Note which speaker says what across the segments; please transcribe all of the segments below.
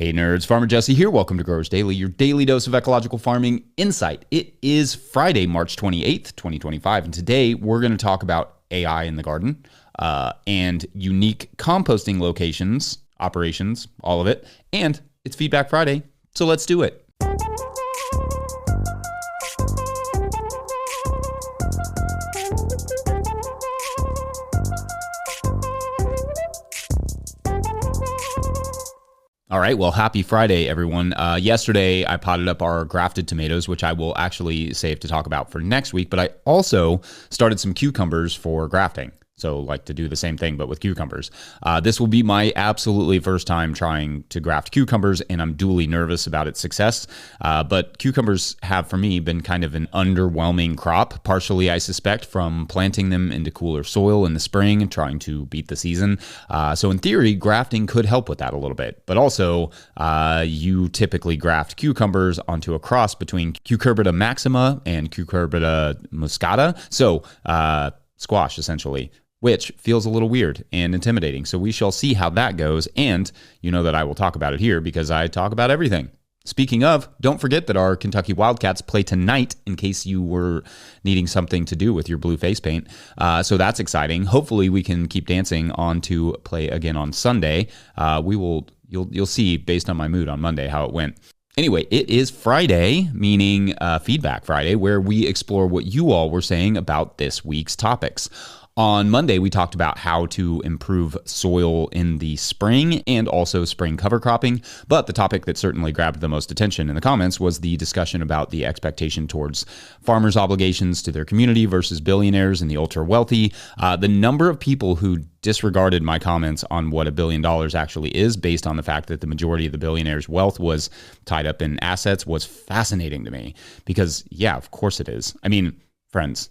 Speaker 1: Hey nerds, Farmer Jesse here. Welcome to Growers Daily, your daily dose of ecological farming insight. It is Friday, March 28th, 2025, and today we're going to talk about AI in the garden and unique composting locations, operations, all of it, and it's Feedback Friday, so let's do it. All right, well, happy Friday, everyone. Yesterday, I potted up our grafted tomatoes, which I will actually save to talk about for next week, but I also started some cucumbers for grafting. So like to do the same thing, but with cucumbers. This will be my absolutely first time trying to graft cucumbers, and I'm duly nervous about its success. But cucumbers have, for me, been kind of an underwhelming crop, partially, I suspect, from planting them into cooler soil in the spring and trying to beat the season. So in theory, grafting could help with that a little bit. But also, you typically graft cucumbers onto a cross between Cucurbita maxima and Cucurbita muscata. So squash, essentially, which feels a little weird and intimidating. So we shall see how that goes. And you know that I will talk about it here because I talk about everything. Speaking of, don't forget that our Kentucky Wildcats play tonight in case you were needing something to do with your blue face paint. So that's exciting. Hopefully we can keep dancing on to play again on Sunday. You'll see based on my mood on Monday how it went. Anyway, it is Friday, meaning Feedback Friday, where we explore what you all were saying about this week's topics. On Monday, we talked about how to improve soil in the spring and also spring cover cropping. But the topic that certainly grabbed the most attention in the comments was the discussion about the expectation towards farmers' obligations to their community versus billionaires and the ultra wealthy. The number of people who disregarded my comments on what $1 billion actually is based on the fact that the majority of the billionaires' wealth was tied up in assets was fascinating to me because, yeah, of course it is. I mean, friends,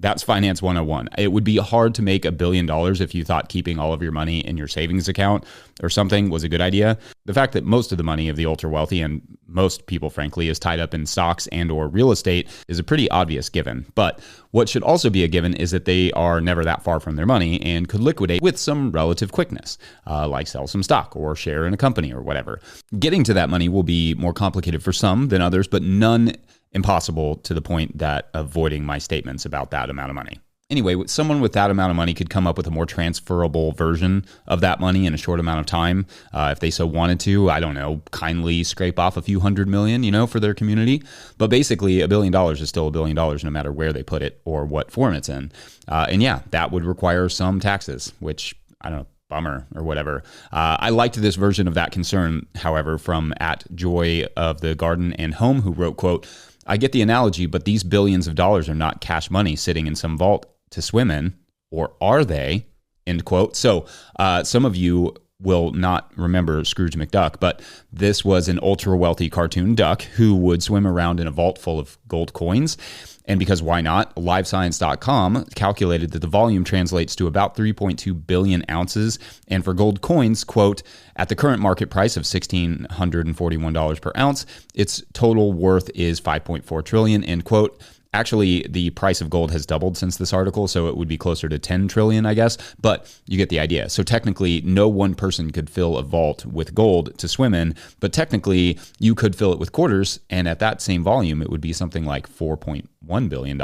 Speaker 1: that's Finance 101. It would be hard to make $1 billion if you thought keeping all of your money in your savings account or something was a good idea. The fact that most of the money of the ultra wealthy and most people, frankly, is tied up in stocks and or real estate is a pretty obvious given. But what should also be a given is that they are never that far from their money and could liquidate with some relative quickness, like sell some stock or share in a company or whatever. Getting to that money will be more complicated for some than others, but none impossible to the point that avoiding my statements about that amount of money. Anyway, someone with that amount of money could come up with a more transferable version of that money in a short amount of time. If they so wanted to, I don't know, kindly scrape off a few $100 million, for their community. But basically, $1 billion is still $1 billion no matter where they put it or what form it's in. And yeah, that would require some taxes, which, I don't know, bummer or whatever. I liked this version of that concern, however, from @joyofthegardenandhome, who wrote, quote, "I get the analogy, but these billions of dollars are not cash money sitting in some vault to swim in, or are they?" End quote. So some of you will not remember Scrooge McDuck, but this was an ultra wealthy cartoon duck who would swim around in a vault full of gold coins. And because why not, livescience.com calculated that the volume translates to about 3.2 billion ounces. And for gold coins, quote, "At the current market price of $1,641 per ounce, its total worth is 5.4 trillion, end quote. Actually, the price of gold has doubled since this article, so it would be closer to 10 trillion, I guess, but you get the idea. So technically, no one person could fill a vault with gold to swim in, but technically, you could fill it with quarters, and at that same volume, it would be something like $4.1 billion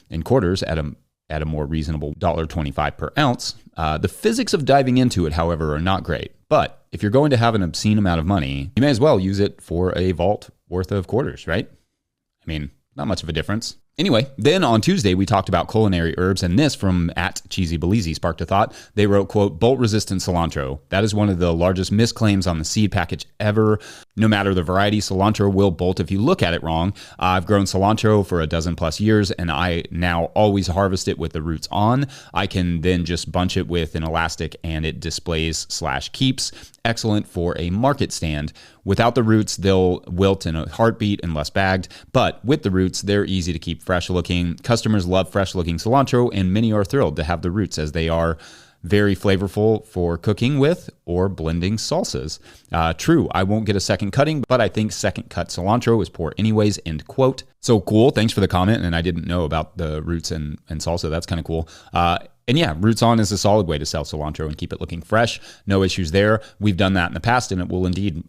Speaker 1: in quarters at a more reasonable $1.25 per ounce. The physics of diving into it, however, are not great, but if you're going to have an obscene amount of money, you may as well use it for a vault worth of quarters, right? I mean, not much of a difference. Anyway, then on Tuesday, we talked about culinary herbs, and this from @CheesyBelize sparked a thought. They wrote, quote, "Bolt-resistant cilantro. That is one of the largest misclaims on the seed package ever. No matter the variety, cilantro will bolt if you look at it wrong. I've grown cilantro for a dozen plus years, and I now always harvest it with the roots on. I can then just bunch it with an elastic, and it displays/keeps. Excellent for a market stand. Without the roots, they'll wilt in a heartbeat unless bagged, but with the roots, they're easy to keep fresh looking. Customers love fresh looking cilantro, and many are thrilled to have the roots as they are very flavorful for cooking with or blending salsas. True, I won't get a second cutting, but I think second cut cilantro is poor anyways, end quote. So cool. Thanks for the comment. And I didn't know about the roots and salsa. That's kind of cool. And yeah, roots on is a solid way to sell cilantro and keep it looking fresh. No issues there. We've done that in the past, and it will indeed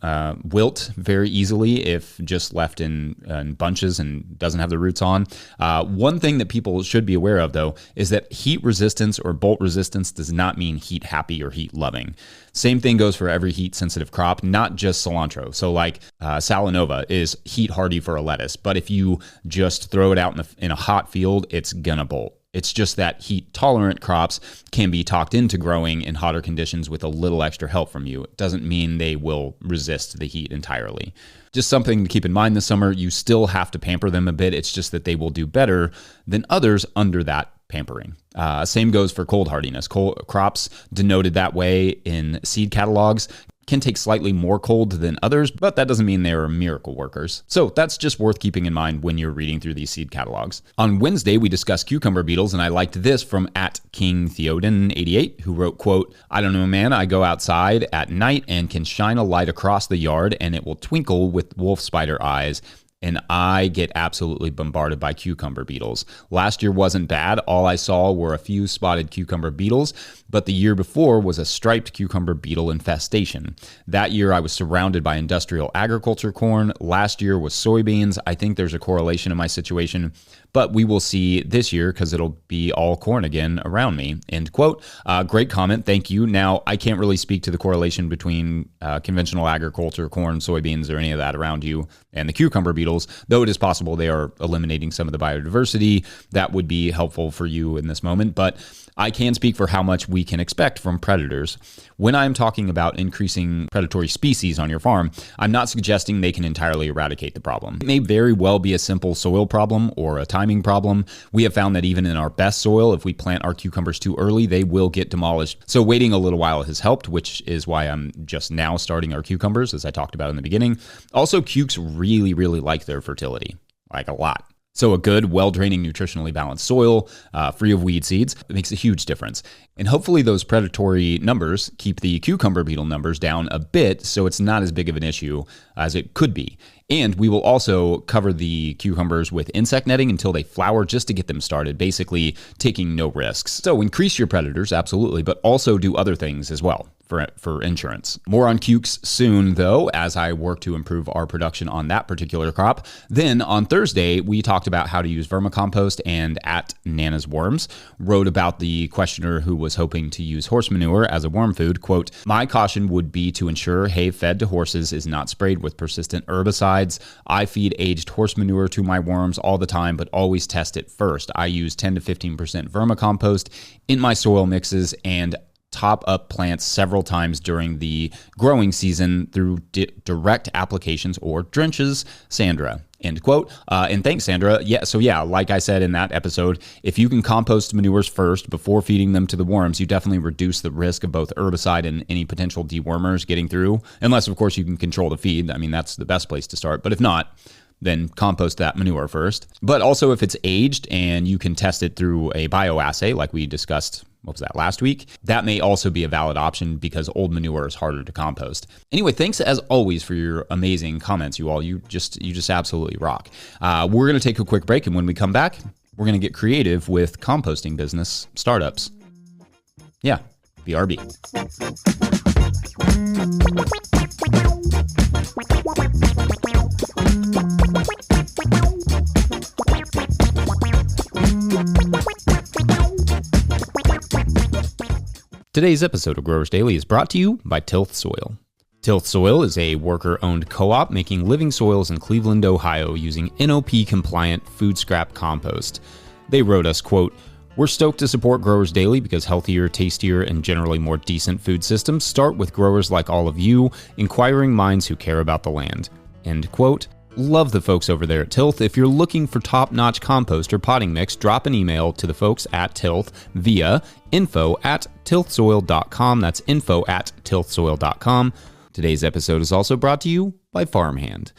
Speaker 1: wilt very easily if just left in bunches and doesn't have the roots on. One thing that people should be aware of, though, is that heat resistance or bolt resistance does not mean heat happy or heat loving. Same thing goes for every heat sensitive crop, not just cilantro. So like Salanova is heat hardy for a lettuce, but if you just throw it out in a hot field, it's gonna bolt. It's just that heat-tolerant crops can be talked into growing in hotter conditions with a little extra help from you. It doesn't mean they will resist the heat entirely. Just something to keep in mind this summer, you still have to pamper them a bit. It's just that they will do better than others under that pampering. Same goes for cold hardiness. Crops denoted that way in seed catalogs can take slightly more cold than others, but that doesn't mean they're miracle workers. So that's just worth keeping in mind when you're reading through these seed catalogs. On Wednesday, we discussed cucumber beetles, and I liked this from @KingTheoden88, who wrote, quote, "I don't know, man, I go outside at night and can shine a light across the yard and it will twinkle with wolf spider eyes, and I get absolutely bombarded by cucumber beetles. Last year wasn't bad. All I saw were a few spotted cucumber beetles, but the year before was a striped cucumber beetle infestation. That year I was surrounded by industrial agriculture corn. Last year was soybeans. I think there's a correlation in my situation, but we will see this year because it'll be all corn again around me." End quote. Great comment. Thank you. Now, I can't really speak to the correlation between conventional agriculture, corn, soybeans, or any of that around you and the cucumber beetles, though it is possible they are eliminating some of the biodiversity. That would be helpful for you in this moment, but I can speak for how much we can expect from predators. When I'm talking about increasing predatory species on your farm, I'm not suggesting they can entirely eradicate the problem. It may very well be a simple soil problem or a timing problem. We have found that even in our best soil, if we plant our cucumbers too early, they will get demolished. So waiting a little while has helped, which is why I'm just now starting our cucumbers, as I talked about in the beginning. Also, cukes really, really like their fertility, like a lot. So a good, well-draining, nutritionally balanced soil, free of weed seeds, it makes a huge difference. And hopefully those predatory numbers keep the cucumber beetle numbers down a bit so it's not as big of an issue as it could be. And we will also cover the cucumbers with insect netting until they flower just to get them started, basically taking no risks. So increase your predators, absolutely, but also do other things as well for insurance. More on cukes soon, though, as I work to improve our production on that particular crop. Then on Thursday, we talked about how to use vermicompost, and @Nana's Worms wrote about the questioner who was hoping to use horse manure as a worm food. Quote, "My caution would be to ensure hay fed to horses is not sprayed with persistent herbicides. I feed aged horse manure to my worms all the time, but always test it first. I use 10 to 15% vermicompost in my soil mixes and top up plants several times during the growing season through direct applications or drenches. Sandra." End quote. And thanks, Sandra. Yeah, like I said in that episode, if you can compost manures first before feeding them to the worms, you definitely reduce the risk of both herbicide and any potential dewormers getting through. Unless, of course, you can control the feed. I mean, that's the best place to start. But if not, then compost that manure first. But also if it's aged and you can test it through a bioassay like we discussed, what was that, last week? That may also be a valid option because old manure is harder to compost. Anyway, thanks as always for your amazing comments, you all. You just absolutely rock. We're going to take a quick break, and when we come back, we're going to get creative with composting business startups. Yeah, BRB. Today's episode of Growers Daily is brought to you by Tilth Soil. Tilth Soil is a worker-owned co-op making living soils in Cleveland, Ohio using NOP-compliant food scrap compost. They wrote us, quote, "We're stoked to support Growers Daily because healthier, tastier, and generally more decent food systems start with growers like all of you, inquiring minds who care about the land." End quote. Love the folks over there at Tilth. If you're looking for top-notch compost or potting mix, drop an email to the folks at Tilth via info@tilthsoil.com. That's info@tilthsoil.com. Today's episode is also brought to you by Farmhand.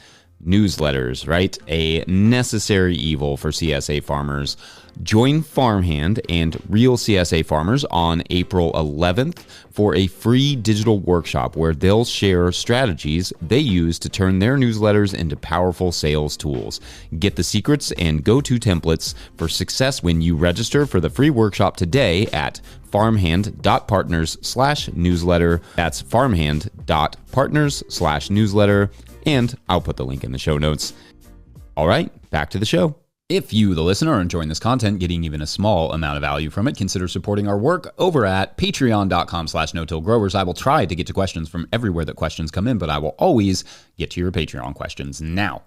Speaker 1: Newsletters, right? A necessary evil for CSA farmers. Join Farmhand and Real CSA Farmers on April 11th for a free digital workshop where they'll share strategies they use to turn their newsletters into powerful sales tools. Get the secrets and go-to templates for success when you register for the free workshop today at farmhand.partners/newsletter. That's farmhand.partners/newsletter. And I'll put the link in the show notes. All right, back to the show. If you, the listener, are enjoying this content, getting even a small amount of value from it, consider supporting our work over at patreon.com/no-till-growers. I will try to get to questions from everywhere that questions come in, but I will always get to your Patreon questions. Now,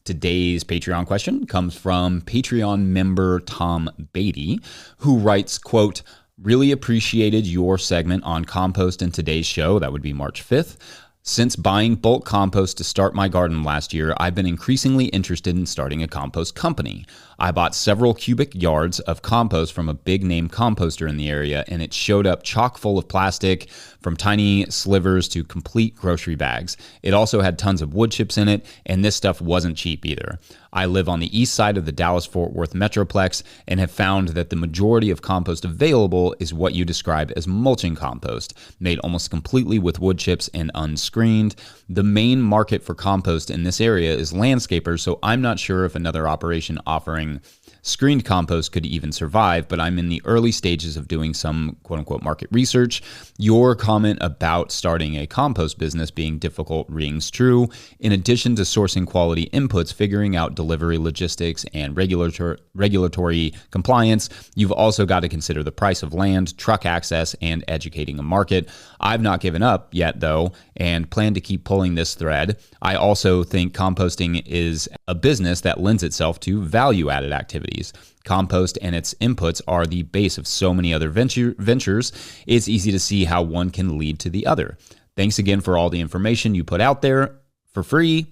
Speaker 1: today's Patreon question comes from Patreon member Tom Beatty, who writes, quote, "Really appreciated your segment on compost in today's show." That would be March 5th. "Since buying bulk compost to start my garden last year, I've been increasingly interested in starting a compost company. I bought several cubic yards of compost from a big name composter in the area, and it showed up chock full of plastic, from tiny slivers to complete grocery bags. It also had tons of wood chips in it, and this stuff wasn't cheap either. I live on the east side of the Dallas-Fort Worth Metroplex and have found that the majority of compost available is what you describe as mulching compost, made almost completely with wood chips and unscreened. The main market for compost in this area is landscapers, so I'm not sure if another operation offering screened compost could even survive, but I'm in the early stages of doing some quote-unquote market research. Your comment about starting a compost business being difficult rings true. In addition to sourcing quality inputs, figuring out delivery logistics, and regulatory compliance, you've also got to consider the price of land, truck access, and educating a market. I've not given up yet, though, and plan to keep pulling this thread. I also think composting is a business that lends itself to value-added activities. Compost and its inputs are the base of so many other ventures. It's easy to see how one can lead to the other. Thanks again for all the information you put out there for free."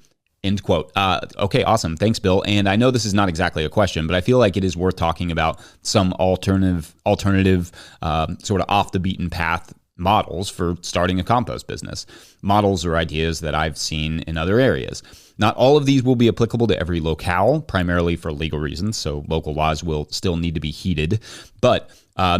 Speaker 1: End quote. Okay, awesome. Thanks, Bill. And I know this is not exactly a question, but I feel like it is worth talking about some alternative sort of off the beaten path models for starting a compost business. Models or ideas that I've seen in other areas. Not all of these will be applicable to every locale, primarily for legal reasons, so local laws will still need to be heeded. But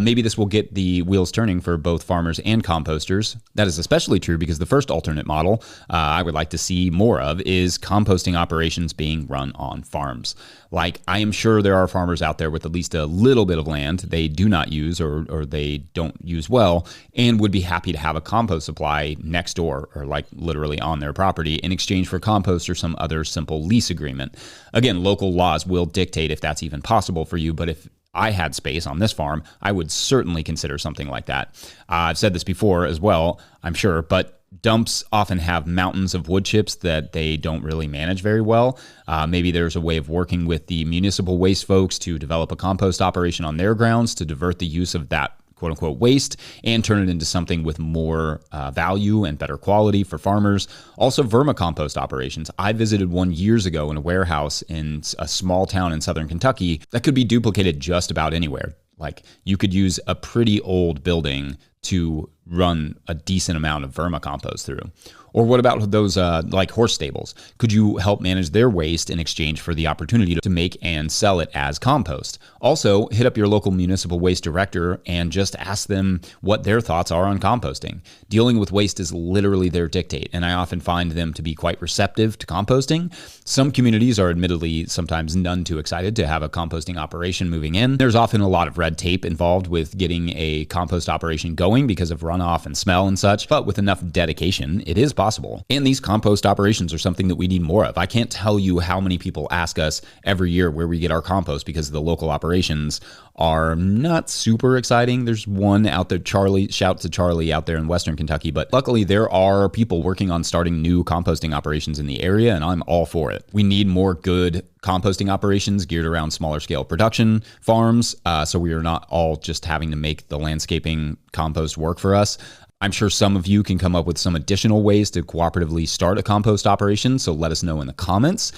Speaker 1: maybe this will get the wheels turning for both farmers and composters. That is especially true because the first alternate model I would like to see more of is composting operations being run on farms. Like, I am sure there are farmers out there with at least a little bit of land they do not use or they don't use well, and would be happy to have a compost supply next door or like literally on their property in exchange for compost or some other simple lease agreement. Again, local laws will dictate if that's even possible for you, but if I had space on this farm, I would certainly consider something like that. I've said this before as well, I'm sure, but dumps often have mountains of wood chips that they don't really manage very well. Maybe there's a way of working with the municipal waste folks to develop a compost operation on their grounds to divert the use of that quote-unquote waste and turn it into something with more value and better quality for farmers. Also, vermicompost operations. I visited one years ago in a warehouse in a small town in southern Kentucky that could be duplicated just about anywhere. Like, you could use a pretty old building to run a decent amount of vermicompost through. Or what about those like horse stables? Could you help manage their waste in exchange for the opportunity to make and sell it as compost? Also, hit up your local municipal waste director and just ask them what their thoughts are on composting. Dealing with waste is literally their dictate, and I often find them to be quite receptive to composting. Some communities are admittedly sometimes none too excited to have a composting operation moving in. There's often a lot of red tape involved with getting a compost operation going because of runoff and smell and such, but with enough dedication, it is possible. And these compost operations are something that we need more of. I can't tell you how many people ask us every year where we get our compost because the local operations are not super exciting. There's one out there, Charlie, shout to Charlie out there in Western Kentucky, but luckily there are people working on starting new composting operations in the area, and I'm all for it. We need more good composting operations geared around smaller scale production farms, so we are not all just having to make the landscaping compost work for us. I'm sure some of you can come up with some additional ways to cooperatively start a compost operation, so let us know in the comments.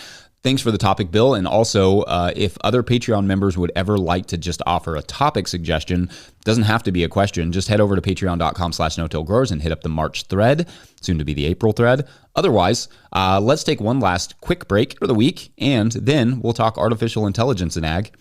Speaker 1: Thanks for the topic, Bill. And also, if other Patreon members would ever like to just offer a topic suggestion, doesn't have to be a question, just head over to patreon.com/no-till-growers and hit up the March thread, soon to be the April thread. Otherwise, let's take one last quick break for the week, and then we'll talk artificial intelligence in ag.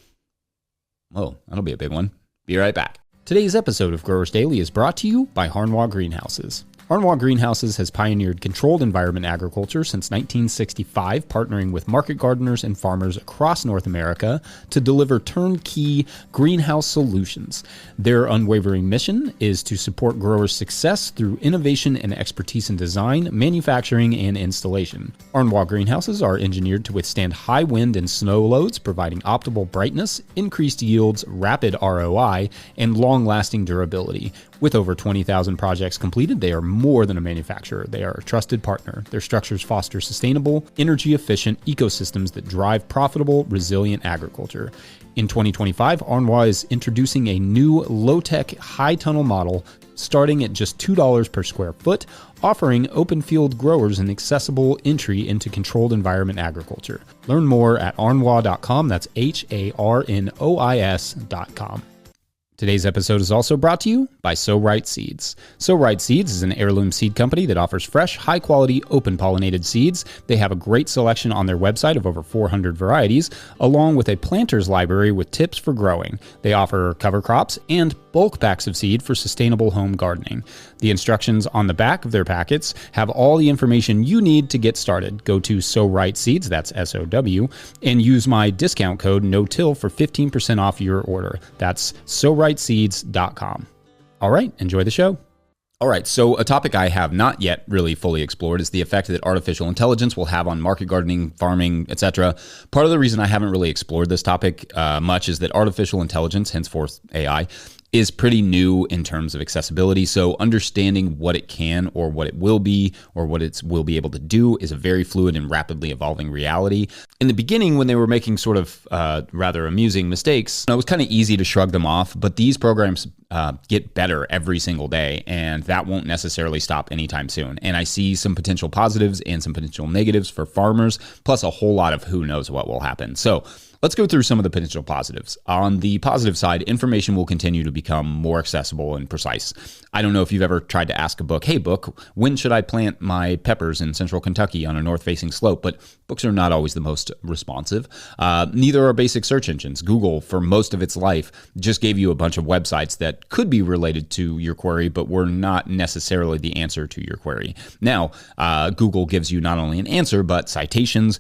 Speaker 1: Whoa, that'll be a big one. Be right back. Today's episode of Growers Daily is brought to you by Harnwah Greenhouses. Harnwah Greenhouses has pioneered controlled environment agriculture since 1965, partnering with market gardeners and farmers across North America to deliver turnkey greenhouse solutions. Their unwavering mission is to support growers' success through innovation and expertise in design, manufacturing, and installation. Harnwah Greenhouses are engineered to withstand high wind and snow loads, providing optimal brightness, increased yields, rapid ROI, and long-lasting durability. With over 20,000 projects completed, they are more than a manufacturer. They are a trusted partner. Their structures foster sustainable, energy-efficient ecosystems that drive profitable, resilient agriculture. In 2025, Harnwah is introducing a new low-tech, high-tunnel model starting at just $2 per square foot, offering open field growers an accessible entry into controlled environment agriculture. Learn more at harnwah.com. That's HARNOIS.com. Today's episode is also brought to you by So Right Seeds. So Right Seeds is an heirloom seed company that offers fresh, high-quality, open-pollinated seeds. They have a great selection on their website of over 400 varieties, along with a planter's library with tips for growing. They offer cover crops and bulk packs of seed for sustainable home gardening. The instructions on the back of their packets have all the information you need to get started. Go to So Right Seeds, that's SOW, and use my discount code NOTIL for 15% off your order. That's SoRightSeeds.com. All right, enjoy the show. All right, so a topic I have not yet really fully explored is the effect that artificial intelligence will have on market gardening, farming, etc. Part of the reason I haven't really explored this topic much is that artificial intelligence, henceforth AI, is pretty new in terms of accessibility. So understanding what it can or what it will be or what it will be able to do is a very fluid and rapidly evolving reality. In the beginning, when they were making sort of rather amusing mistakes, it was kind of easy to shrug them off, but these programs get better every single day, and that won't necessarily stop anytime soon. And I see some potential positives and some potential negatives for farmers, plus a whole lot of who knows what will happen. So let's go through some of the potential positives. On the positive side, information will continue to become more accessible and precise. I don't know if you've ever tried to ask a book, hey book, when should I plant my peppers in central Kentucky on a north-facing slope? But books are not always the most responsive. Neither are basic search engines. Google, for most of its life, just gave you a bunch of websites that could be related to your query, but were not necessarily the answer to your query. Now, Google gives you not only an answer, but citations,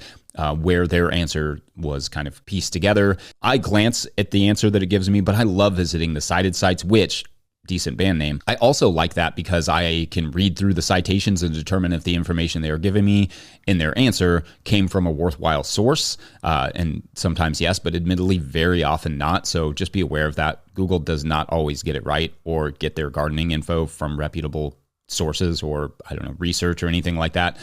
Speaker 1: where their answer was kind of pieced together. I glance at the answer that it gives me, but I love visiting the cited sites, which, decent band name. I also like that because I can read through the citations and determine if the information they are giving me in their answer came from a worthwhile source. And sometimes yes, but admittedly very often not. So just be aware of that. Google does not always get it right or get their gardening info from reputable sources or, I don't know, research or anything like that.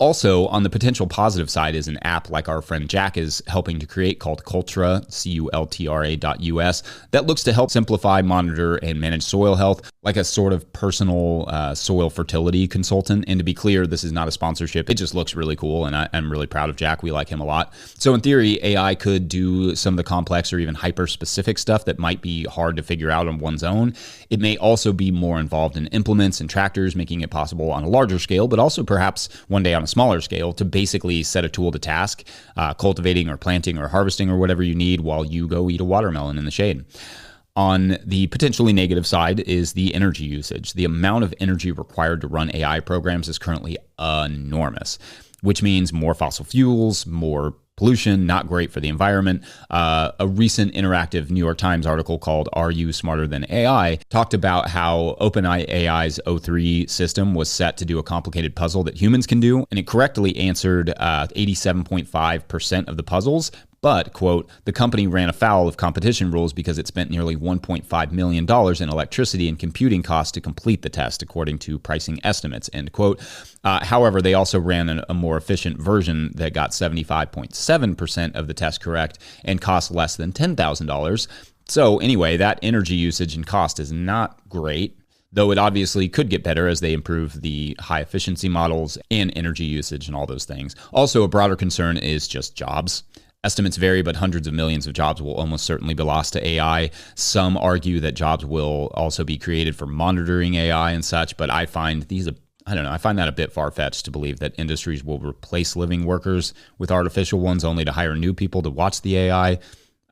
Speaker 1: Also, on the potential positive side is an app like our friend Jack is helping to create called Cultra, CULTRA.US, that looks to help simplify, monitor, and manage soil health like a sort of personal soil fertility consultant. And to be clear, this is not a sponsorship. It just looks really cool, and I'm really proud of Jack. We like him a lot. So in theory, AI could do some of the complex or even hyper-specific stuff that might be hard to figure out on one's own. It may also be more involved in implements and tractors, making it possible on a larger scale, but also perhaps one day on a smaller scale to basically set a tool to task, cultivating or planting or harvesting or whatever you need while you go eat a watermelon in the shade. On the potentially negative side is the energy usage. The amount of energy required to run AI programs is currently enormous, which means more fossil fuels, more pollution, not great for the environment. A recent interactive New York Times article called Are You Smarter Than AI? Talked about how OpenAI's O3 system was set to do a complicated puzzle that humans can do, and it correctly answered 87.5% of the puzzles. But, quote, the company ran afoul of competition rules because it spent nearly $1.5 million in electricity and computing costs to complete the test, according to pricing estimates, end quote. However, they also ran a more efficient version that got 75.7% of the test correct and cost less than $10,000. So anyway, that energy usage and cost is not great. though it obviously could get better as they improve the high efficiency models and energy usage and all those things. Also, a broader concern is just jobs. Estimates vary, but hundreds of millions of jobs will almost certainly be lost to AI. Some argue that jobs will also be created for monitoring AI and such, but I find I find that a bit far-fetched to believe that industries will replace living workers with artificial ones only to hire new people to watch the AI.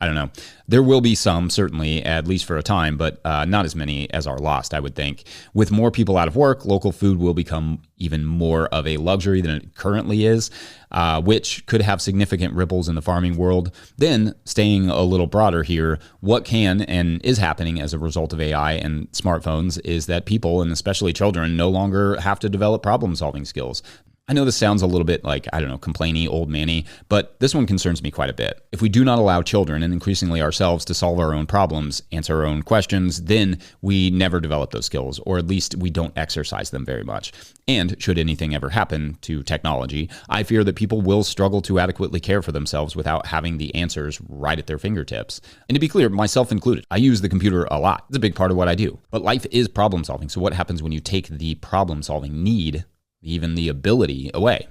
Speaker 1: I don't know. There will be some, certainly, at least for a time, but not as many as are lost, I would think. With more people out of work, local food will become even more of a luxury than it currently is, which could have significant ripples in the farming world. Then, staying a little broader here, what can and is happening as a result of AI and smartphones is that people, and especially children, no longer have to develop problem-solving skills. I know this sounds a little bit like, complainy, old manny, but this one concerns me quite a bit. If we do not allow children, and increasingly ourselves, to solve our own problems, answer our own questions, then we never develop those skills, or at least we don't exercise them very much. And should anything ever happen to technology, I fear that people will struggle to adequately care for themselves without having the answers right at their fingertips. And to be clear, myself included, I use the computer a lot. It's a big part of what I do. But life is problem solving. So what happens when you take the problem solving need, even the ability, away?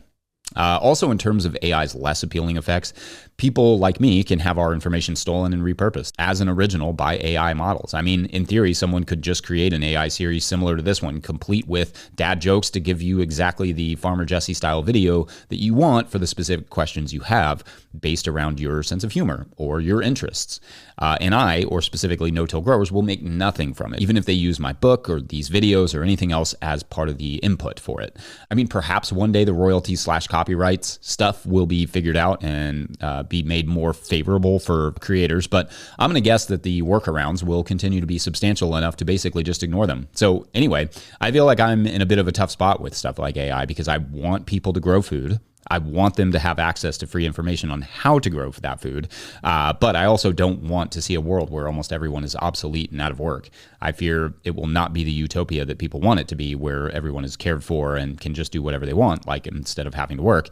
Speaker 1: Also, in terms of AI's less appealing effects, people like me can have our information stolen and repurposed as an original by AI models. I mean, in theory, someone could just create an AI series similar to this one, complete with dad jokes to give you exactly the Farmer Jesse style video that you want for the specific questions you have based around your sense of humor or your interests. And I, or specifically no-till growers, will make nothing from it, even if they use my book or these videos or anything else as part of the input for it. I mean, perhaps one day the royalties / copyrights stuff will be figured out and be made more favorable for creators, but I'm going to guess that the workarounds will continue to be substantial enough to basically just ignore them. So anyway, I feel like I'm in a bit of a tough spot with stuff like AI because I want people to grow food. I want them to have access to free information on how to grow that food. But I also don't want to see a world where almost everyone is obsolete and out of work. I fear it will not be the utopia that people want it to be, where everyone is cared for and can just do whatever they want, like instead of having to work,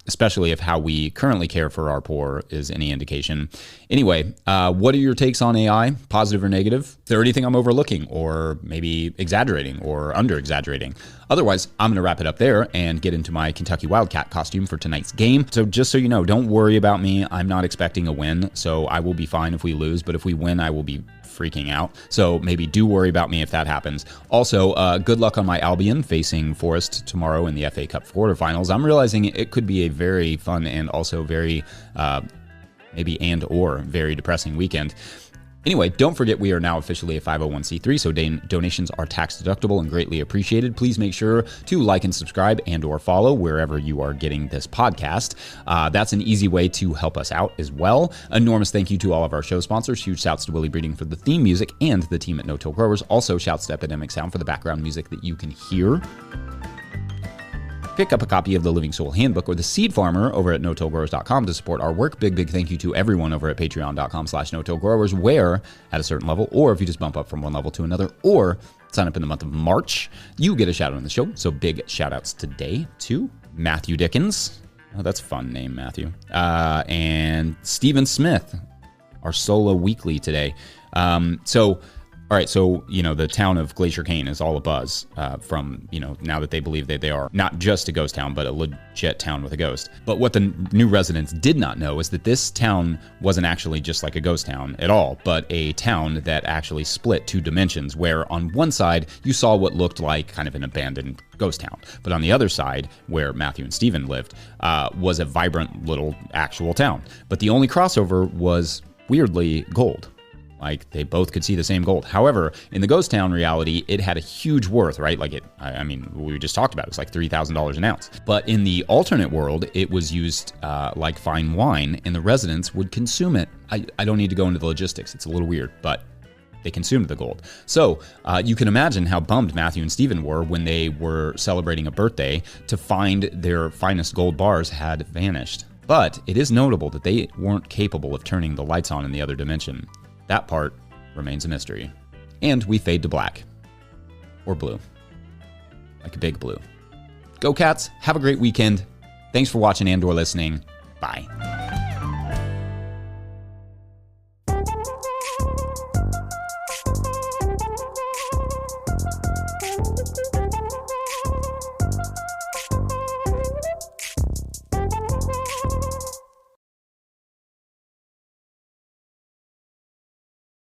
Speaker 1: especially if how we currently care for our poor is any indication. Anyway, what are your takes on AI, positive or negative? Is there anything I'm overlooking or maybe exaggerating or under-exaggerating? Otherwise, I'm going to wrap it up there and get into my Kentucky Wildcat costume for tonight's game. So just so you know, don't worry about me. I'm not expecting a win, so I will be fine if we lose. But if we win, I will be freaking out. So maybe do worry about me if that happens. Also, good luck on my Albion facing Forest tomorrow in the FA Cup quarterfinals. I'm realizing it could be a very fun and also very very depressing weekend. Anyway, don't forget we are now officially a 501c3, so donations are tax deductible and greatly appreciated. Please make sure to like and subscribe and or follow wherever you are getting this podcast. That's an easy way to help us out as well. Enormous thank you to all of our show sponsors. Huge shouts to Willie Breeding for the theme music and the team at No Till Growers. Also shouts to Epidemic Sound for the background music that you can hear. Pick up a copy of the Living Soul Handbook or the Seed Farmer over at no-tillgrowers.com to support our work. Big thank you to everyone over at patreon.com/no-tillgrowers, where at a certain level, or if you just bump up from one level to another, or sign up in the month of March, you get a shout out on the show. So big shout outs today to Matthew Dickens. Oh, that's a fun name, Matthew. And Stephen Smith, our solo weekly today. All right, so, the town of Glacier Cane is all abuzz from, now that they believe that they are not just a ghost town, but a legit town with a ghost. But what the new residents did not know is that this town wasn't actually just like a ghost town at all, but a town that actually split two dimensions, where on one side you saw what looked like kind of an abandoned ghost town. But on the other side, where Matthew and Stephen lived, was a vibrant little actual town. But the only crossover was, weirdly, gold. Like, they both could see the same gold. However, in the ghost town reality, it had a huge worth, right? Like, we just talked about it. It's like $3,000 an ounce. But in the alternate world, it was used like fine wine, and the residents would consume it. I don't need to go into the logistics. It's a little weird, but they consumed the gold. So you can imagine how bummed Matthew and Stephen were when they were celebrating a birthday to find their finest gold bars had vanished. But it is notable that they weren't capable of turning the lights on in the other dimension. That part remains a mystery. And we fade to black. Or blue. Like a big blue. Go Cats, have a great weekend. Thanks for watching and or listening. Bye.